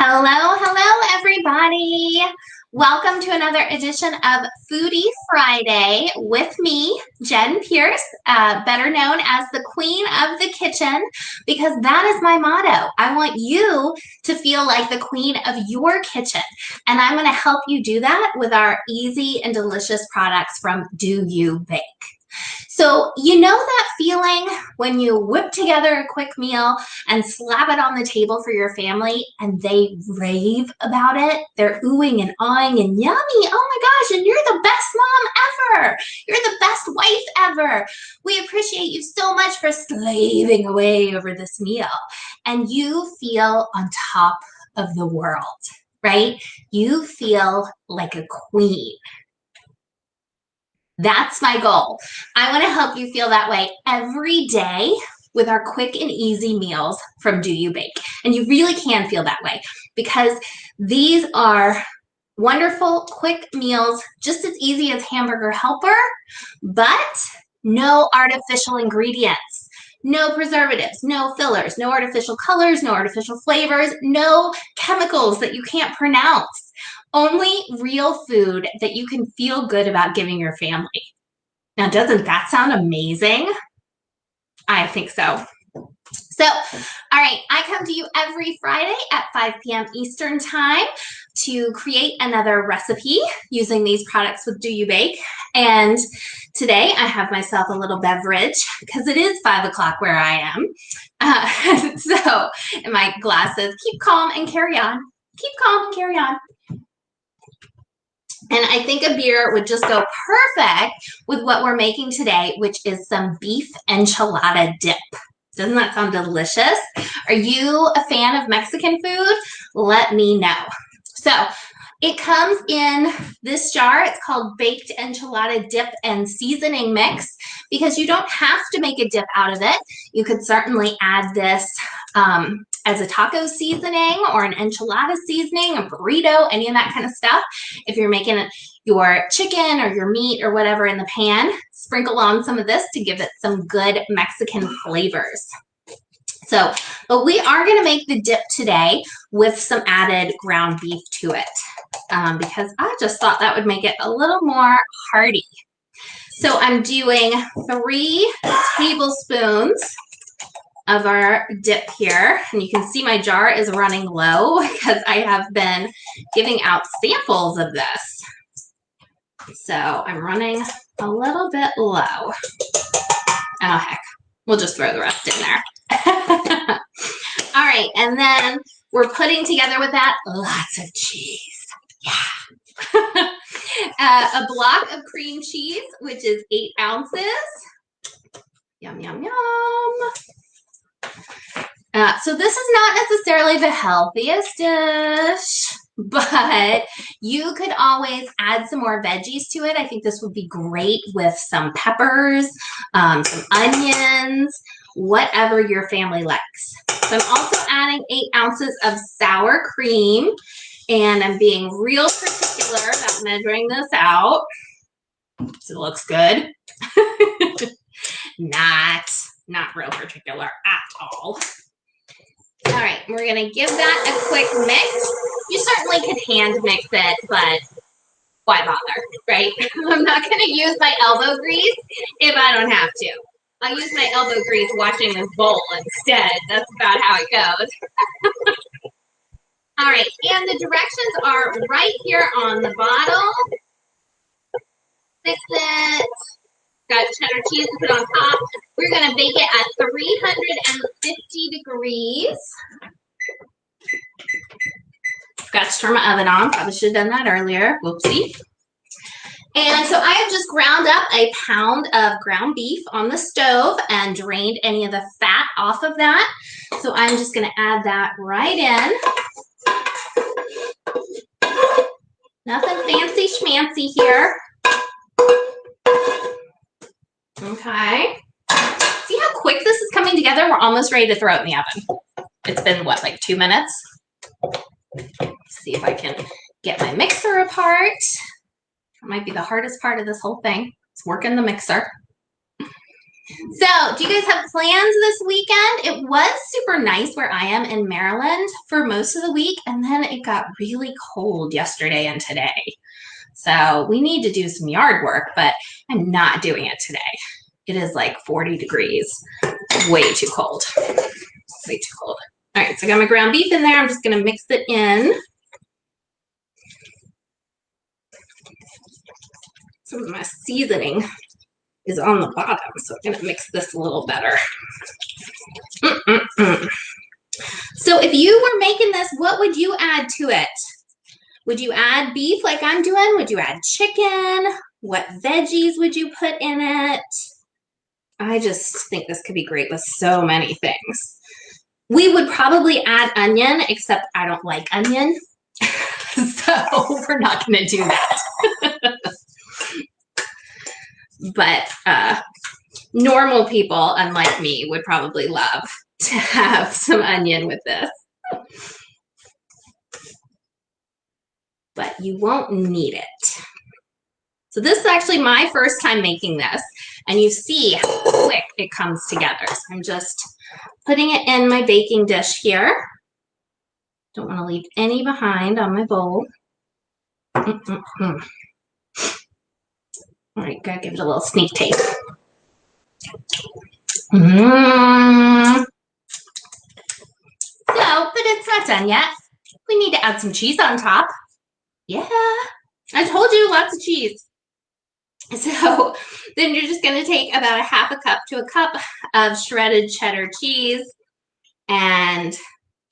Hello, everybody. Welcome to another edition of Foodie Friday with me, Jen Pierce, better known as the Queen of the Kitchen, because that is my motto. I want you to feel like the queen of your kitchen, and I'm going to help you do that with our easy and delicious products from Do You Bake. So, you know that feeling when you whip together a quick meal and slap it on the table for your family and they rave about it? They're oohing and awing and yummy. Oh my gosh, and you're the best mom ever. You're the best wife ever. We appreciate you so much for slaving away over this meal. And you feel on top of the world, right? You feel like a queen. That's my goal. I want to help you feel that way every day with our quick and easy meals from Do You Bake. And you really can feel that way because these are wonderful, quick meals, just as easy as Hamburger Helper, but no artificial ingredients. No preservatives, no fillers, no artificial colors, no artificial flavors, no chemicals that you can't pronounce. Only real food that you can feel good about giving your family. Now, doesn't that sound amazing? I think so. So, all right, I come to you every Friday at 5 p.m. Eastern Time to create another recipe using these products with Do You Bake. And today I have myself a little beverage because it is 5 o'clock where I am. So, my glass says, keep calm and carry on. Keep calm and carry on. And I think a beer would just go perfect with what we're making today, which is some beef enchilada dip. Doesn't that sound delicious? Are you a fan of Mexican food? Let me know. So it comes in this jar. It's called Baked Enchilada Dip and Seasoning Mix because you don't have to make a dip out of it. You could certainly add this as a taco seasoning or an enchilada seasoning, a burrito, any of that kind of stuff. If you're making your chicken or your meat or whatever in the pan, sprinkle on some of this to give it some good Mexican flavors. So, but we are going to make the dip today with some added ground beef to it because I just thought that would make it a little more hearty. So I'm doing 3 tablespoons of our dip here, and you can see my jar is running low because I have been giving out samples of this. So I'm running a little bit low. Oh heck, we'll just throw the rest in there. All right, and then we're putting together with that lots of cheese. Yeah. A block of cream cheese, which is 8 ounces. Yum, yum, yum. So this is not necessarily the healthiest dish, but you could always add some more veggies to it. I think this would be great with some peppers, some onions, whatever your family likes. So I'm also adding 8 ounces of sour cream, and I'm being real particular about measuring this out so it looks good. Not real particular at all. All right, we're gonna give that a quick mix. You certainly could hand mix it, but why bother, right? I'm not gonna use my elbow grease if I don't have to. I'll use my elbow grease washing this bowl instead. That's about how it goes. All right, and the directions are right here on the bottle. Fix it. Got cheddar cheese to put on top. We're going to bake it at 350 degrees. Forgot to turn my oven on. Probably should have done that earlier. Whoopsie. And so I have just ground up a pound of ground beef on the stove and drained any of the fat off of that. So I'm just going to add that right in. Nothing fancy schmancy here. Okay. See how quick this is coming together? We're almost ready to throw it in the oven. It's been, what, like 2 minutes? See if I can get my mixer apart. It might be the hardest part of this whole thing. It's working the mixer. So, do you guys have plans this weekend? It was super nice where I am in Maryland for most of the week, and then it got really cold yesterday and today. So, we need to do some yard work, but I'm not doing it today. It is like 40 degrees. Way too cold. Way too cold. All right, so I got my ground beef in there. I'm just going to mix it in. Some of my seasoning is on the bottom, so I'm going to mix this a little better. So if you were making this, what would you add to it? Would you add beef like I'm doing? Would you add chicken? What veggies would you put in it? I just think this could be great with so many things. We would probably add onion, except I don't like onion. So we're not going to do that. But normal people, unlike me, would probably love to have some onion with this. But you won't need it. So this is actually my first time making this, and you see how quick it comes together. So I'm just putting it in my baking dish here. Don't want to leave any behind on my bowl. All right, gotta give it a little sneak taste. So, but it's not done yet. We need to add some cheese on top. Yeah, I told you, lots of cheese. So then you're just going to take about a half a cup to a cup of shredded cheddar cheese and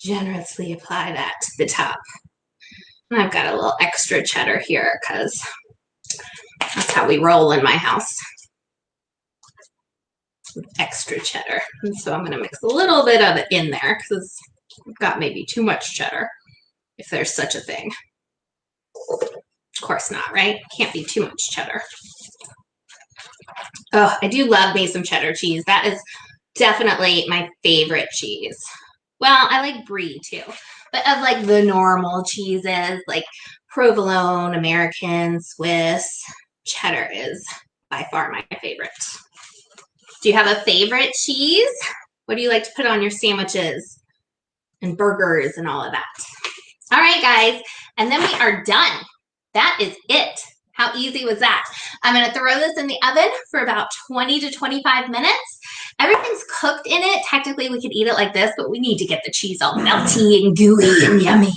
generously apply that to the top. And I've got a little extra cheddar here because that's how we roll in my house. Extra cheddar. And so I'm going to mix a little bit of it in there because I've got maybe too much cheddar, if there's such a thing. Of course not, right? Can't be too much cheddar. Oh, I do love me some cheddar cheese. That is definitely my favorite cheese. Well, I like brie too, but of like the normal cheeses, like provolone, American, Swiss, cheddar is by far my favorite. Do you have a favorite cheese? What do you like to put on your sandwiches and burgers and all of that? All right, guys, and then we are done. That is it. How easy was that? I'm going to throw this in the oven for about 20 to 25 minutes. Everything's cooked in it. Technically, we could eat it like this, but we need to get the cheese all melty and gooey and yummy.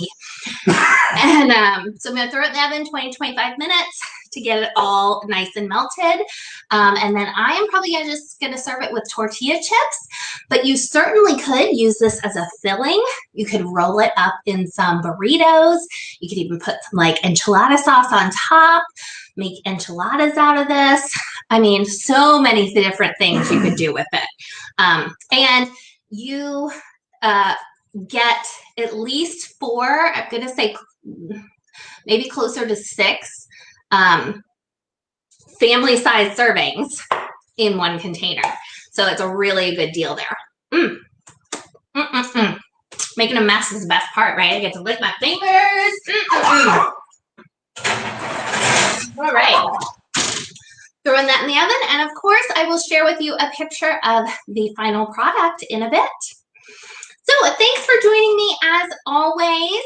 And so I'm going to throw it in the oven 20 to 25 minutes to get it all nice and melted. And then I am probably just going to serve it with tortilla chips, but you certainly could use this as a filling. You could roll it up in some burritos. You could even put some like enchilada sauce on top, make enchiladas out of this. I mean, so many different things you could do with it. And you get at least 4, I'm going to say maybe closer to 6 family-sized servings in one container. So it's a really good deal there. Making a mess is the best part, right? I get to lick my fingers. All right. Throwing that in the oven. And of course, I will share with you a picture of the final product in a bit. So thanks for joining me as always.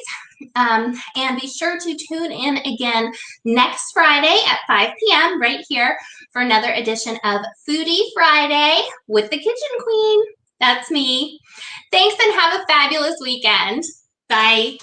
And be sure to tune in again next Friday at 5 p.m. right here for another edition of Foodie Friday with the Kitchen Queen. That's me. Thanks and have a fabulous weekend. Bye.